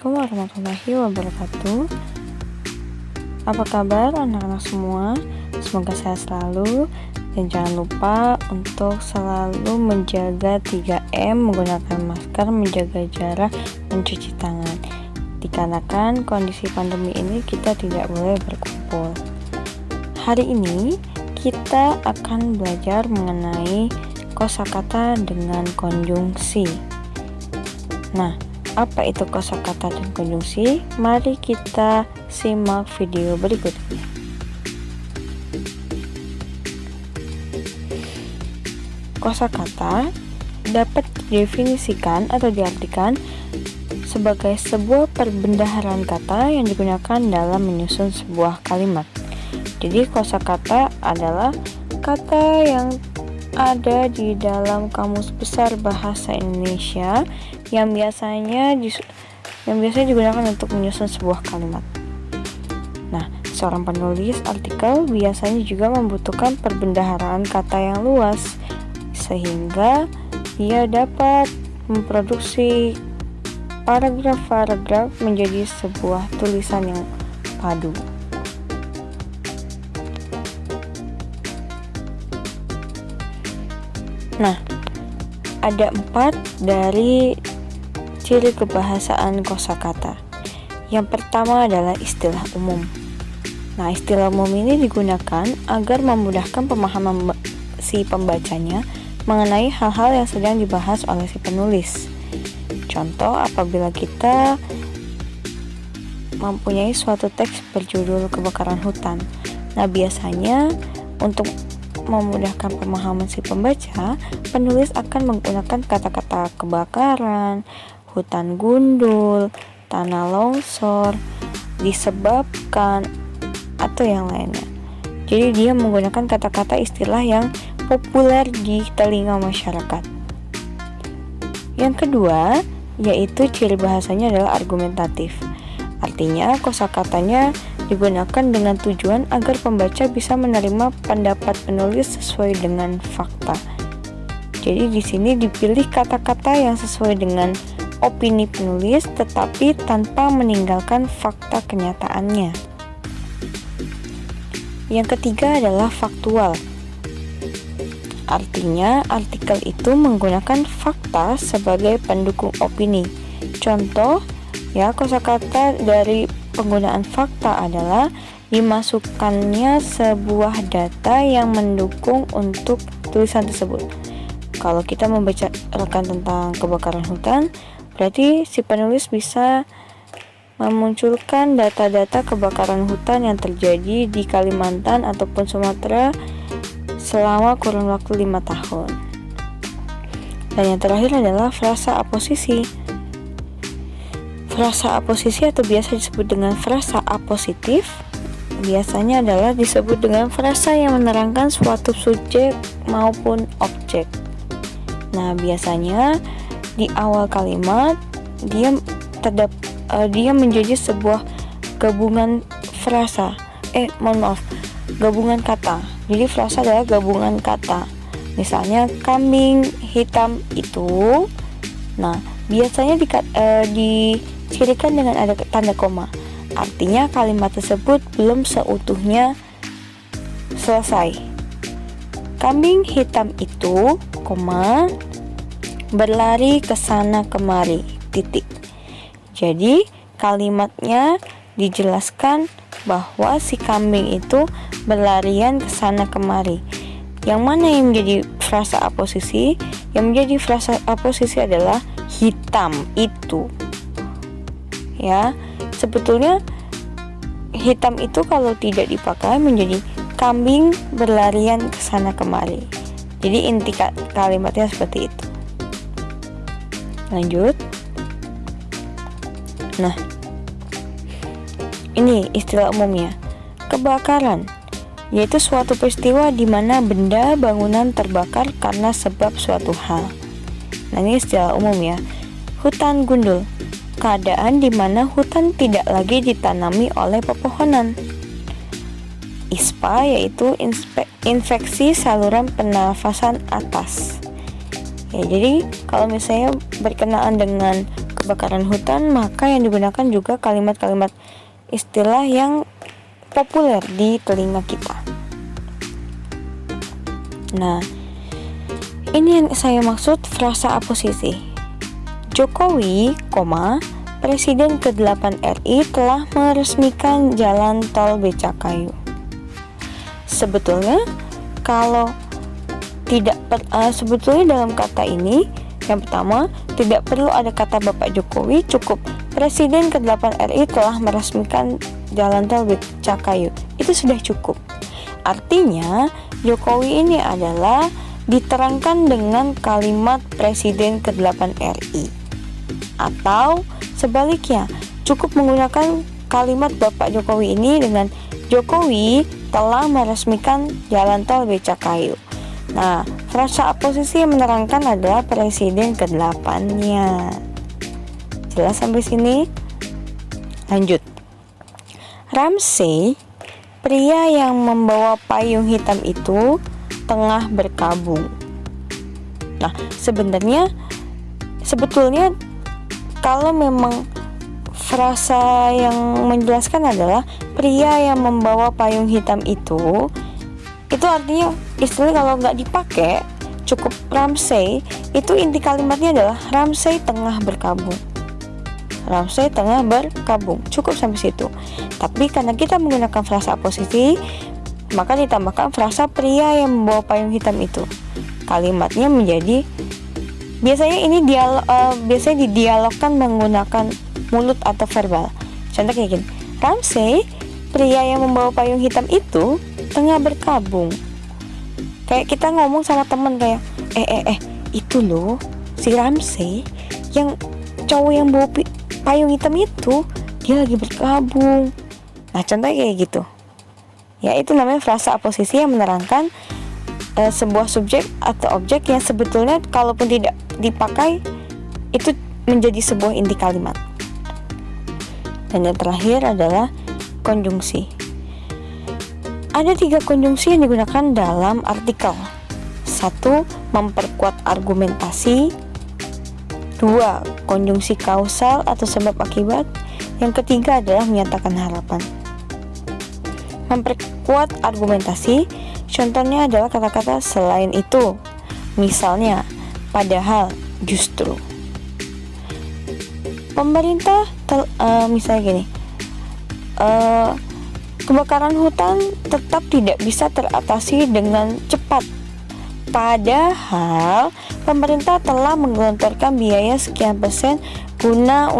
Assalamualaikum warahmatullahi wabarakatuh. Apa kabar anak-anak semua? Semoga sehat selalu. Dan jangan lupa untuk selalu menjaga 3M, menggunakan masker, menjaga jarak, mencuci tangan. Dikarenakan kondisi pandemi ini kita tidak boleh berkumpul. Hari ini kita akan belajar mengenai kosakata dengan konjungsi. Nah, apa itu kosakata dan konjungsi? Mari kita simak video berikut ini. Kosakata dapat didefinisikan atau diartikan sebagai sebuah perbendaharaan kata yang digunakan dalam menyusun sebuah kalimat. Jadi kosakata adalah kata yang ada di dalam Kamus Besar Bahasa Indonesia yang biasanya digunakan untuk menyusun sebuah kalimat. Nah, seorang penulis artikel biasanya juga membutuhkan perbendaharaan kata yang luas sehingga ia dapat memproduksi paragraf-paragraf menjadi sebuah tulisan yang padu. Nah, ada 4 dari ciri kebahasaan kosakata. Yang pertama adalah istilah umum. Nah, istilah umum ini digunakan agar memudahkan pemahaman si pembacanya mengenai hal-hal yang sedang dibahas oleh si penulis. Contoh, apabila kita mempunyai suatu teks berjudul kebakaran hutan. Nah, biasanya untuk memudahkan pemahaman si pembaca, penulis akan menggunakan kata-kata kebakaran, hutan gundul, tanah longsor, disebabkan, atau yang lainnya. Jadi dia menggunakan kata-kata istilah yang populer di telinga masyarakat. Yang kedua, yaitu ciri bahasanya adalah argumentatif. Artinya kosakatanya digunakan dengan tujuan agar pembaca bisa menerima pendapat penulis sesuai dengan fakta. Jadi di sini dipilih kata-kata yang sesuai dengan opini penulis tetapi tanpa meninggalkan fakta kenyataannya. Yang ketiga adalah faktual. Artinya artikel itu menggunakan fakta sebagai pendukung opini. Contoh, kosakata dari penggunaan fakta adalah dimasukkannya sebuah data yang mendukung untuk tulisan tersebut. Kalau kita membicarakan tentang kebakaran hutan, berarti si penulis bisa memunculkan data-data kebakaran hutan yang terjadi di Kalimantan ataupun Sumatera selama kurun waktu 5 tahun. Dan yang terakhir adalah frasa aposisi. Frasa aposisi atau biasa disebut dengan frasa apositif biasanya adalah disebut dengan frasa yang menerangkan suatu subjek maupun objek. Nah, biasanya di awal kalimat dia menjadi sebuah gabungan gabungan kata. Jadi frasa adalah gabungan kata. Misalnya kambing hitam itu. Nah, biasanya dicirikan dengan ada tanda koma. Artinya kalimat tersebut belum seutuhnya selesai. Kambing hitam itu, berlari ke sana kemari, titik. Jadi kalimatnya dijelaskan bahwa si kambing itu berlarian ke sana kemari. Yang mana yang menjadi frasa aposisi? Yang menjadi frasa aposisi adalah hitam itu. Sebetulnya hitam itu kalau tidak dipakai menjadi kambing berlarian ke sana kemari. Jadi inti kalimatnya seperti itu. Lanjut. Nah, ini istilah umumnya. Kebakaran yaitu suatu peristiwa di mana benda bangunan terbakar karena sebab suatu hal. Nah, ini istilah umum ya. Hutan gundul, keadaan di mana hutan tidak lagi ditanami oleh pepohonan. ISPA yaitu infeksi saluran pernafasan atas. Jadi kalau misalnya berkenaan dengan kebakaran hutan, maka yang digunakan juga kalimat-kalimat istilah yang populer di telinga kita. Nah, ini yang saya maksud frasa aposisi. Jokowi, Presiden ke-8 RI telah meresmikan jalan tol Becakayu. Sebetulnya dalam kata ini, yang pertama, tidak perlu ada kata Bapak Jokowi, cukup Presiden ke-8 RI telah meresmikan jalan tol Becakayu. Itu sudah cukup. Artinya, Jokowi ini adalah diterangkan dengan kalimat Presiden ke-8 RI. Atau sebaliknya, cukup menggunakan kalimat Bapak Jokowi ini dengan Jokowi telah meresmikan jalan tol Becakayu. Nah, frasa aposisi yang menerangkan adalah Presiden ke-8-nya. Jelas sampai sini? Lanjut. Ramsey, pria yang membawa payung hitam itu tengah berkabung. Nah, sebetulnya kalau memang frasa yang menjelaskan adalah pria yang membawa payung hitam itu artinya istilahnya kalau nggak dipakai cukup Ramsey, itu inti kalimatnya adalah Ramsey tengah berkabung. Ramsey tengah berkabung, cukup sampai situ. Tapi karena kita menggunakan frasa aposisi, maka ditambahkan frasa pria yang membawa payung hitam itu. Kalimatnya menjadi biasanya didialogkan menggunakan mulut atau verbal. Contoh kayak gini. Ramsey, pria yang membawa payung hitam itu tengah berkabung. Kayak kita ngomong sama temen kayak itu loh si Ramsey yang cowok yang bawa payung hitam itu, dia lagi berkabung. Nah, contohnya kayak gitu. Ya, itu namanya frasa aposisi yang menerangkan sebuah subjek atau objek yang sebetulnya kalaupun tidak dipakai itu menjadi sebuah inti kalimat. Dan yang terakhir adalah konjungsi. Ada 3 konjungsi yang digunakan dalam artikel. 1. Memperkuat argumentasi. 2. Konjungsi kausal atau sebab akibat. Yang ketiga adalah menyatakan harapan. Memperkuat argumentasi, contohnya adalah kata-kata selain itu. Misalnya, padahal, justru. Pemerintah misalnya gini, kebakaran hutan tetap tidak bisa teratasi dengan cepat. Padahal pemerintah telah menggelontorkan biaya sekian persen guna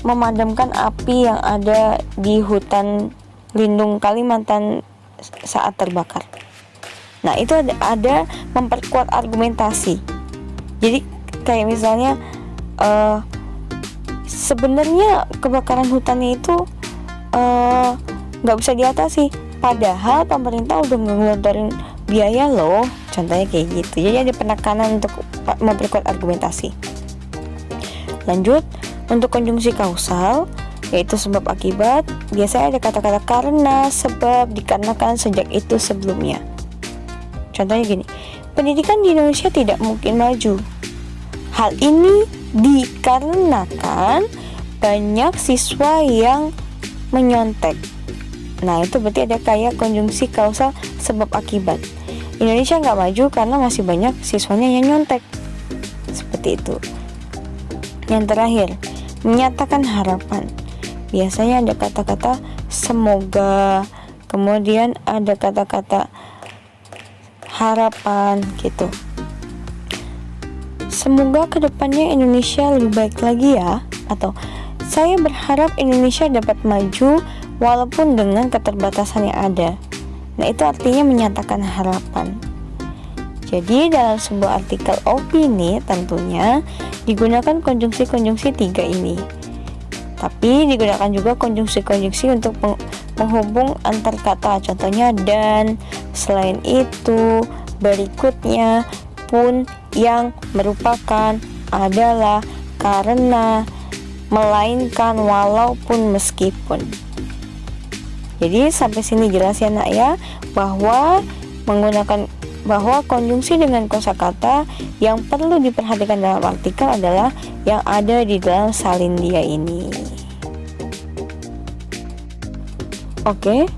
memadamkan api yang ada di hutan lindung Kalimantan saat terbakar. Nah, itu ada memperkuat argumentasi. Jadi kayak misalnya sebenarnya kebakaran hutannya itu nggak bisa diatasi, padahal pemerintah udah ngelontorin biaya loh, contohnya kayak gitu. Jadi ada penekanan untuk memperkuat argumentasi. Lanjut, untuk konjungsi kausal, yaitu sebab akibat, biasanya ada kata-kata karena, sebab, dikarenakan, sejak itu, sebelumnya. Contohnya gini, pendidikan di Indonesia tidak mungkin maju. Hal ini dikarenakan banyak siswa yang menyontek. Nah, itu berarti ada kayak konjungsi kausal sebab akibat. Indonesia nggak maju karena masih banyak siswanya yang nyontek. Seperti itu. Yang terakhir, menyatakan harapan. Biasanya ada kata-kata semoga, kemudian ada kata-kata harapan gitu. Semoga kedepannya Indonesia lebih baik lagi ya, atau saya berharap Indonesia dapat maju walaupun dengan keterbatasan yang ada. Nah, itu artinya menyatakan harapan. Jadi dalam sebuah artikel opini tentunya digunakan konjungsi-konjungsi 3 ini. Tapi digunakan juga konjungsi-konjungsi untuk menghubung antar kata. Contohnya dan, selain itu, berikutnya, pun, yang, merupakan, adalah, karena, melainkan, walaupun, meskipun. Jadi sampai sini jelas ya nak ya, bahwa menggunakan bahwa konjungsi dengan kosakata yang perlu diperhatikan dalam artikel adalah yang ada di dalam salin dia ini. Oke,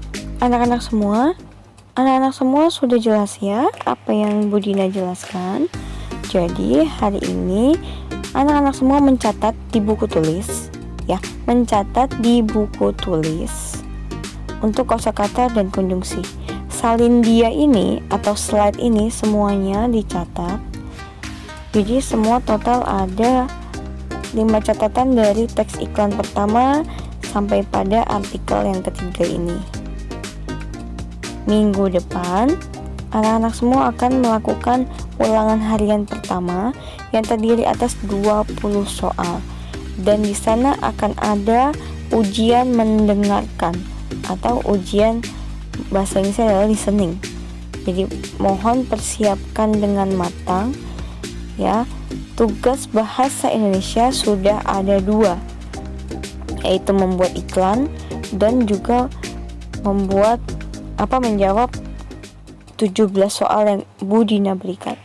anak-anak semua sudah jelas ya apa yang Bu Dina jelaskan. Jadi hari ini anak-anak semua mencatat di buku tulis ya, mencatat di buku tulis untuk kosakata dan konjungsi. Salin dia ini atau slide ini semuanya dicatat. Jadi semua total ada 5 catatan dari teks iklan pertama sampai pada artikel yang ketiga ini. Minggu depan anak-anak semua akan melakukan ulangan harian pertama yang terdiri atas 20 soal. Dan di sana akan ada ujian mendengarkan atau ujian bahasa Inggrisnya adalah listening. Jadi mohon persiapkan dengan matang ya. Tugas bahasa Indonesia sudah ada 2, yaitu membuat iklan dan juga menjawab 17 soal yang Bu Dina berikan.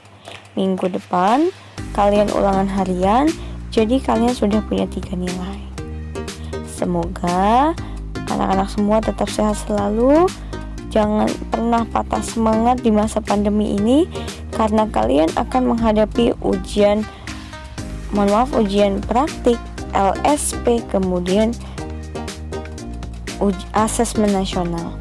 Minggu depan kalian ulangan harian, jadi kalian sudah punya 3 nilai. Semoga anak-anak semua tetap sehat selalu. Jangan pernah patah semangat di masa pandemi ini, karena kalian akan menghadapi ujian praktik, LSP, kemudian asesmen nasional,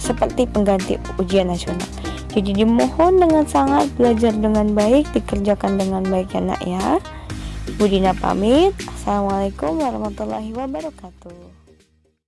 seperti pengganti ujian nasional. Jadi dimohon dengan sangat belajar dengan baik, dikerjakan dengan baik ya nak ya. Bu Dina pamit. Assalamualaikum warahmatullahi wabarakatuh.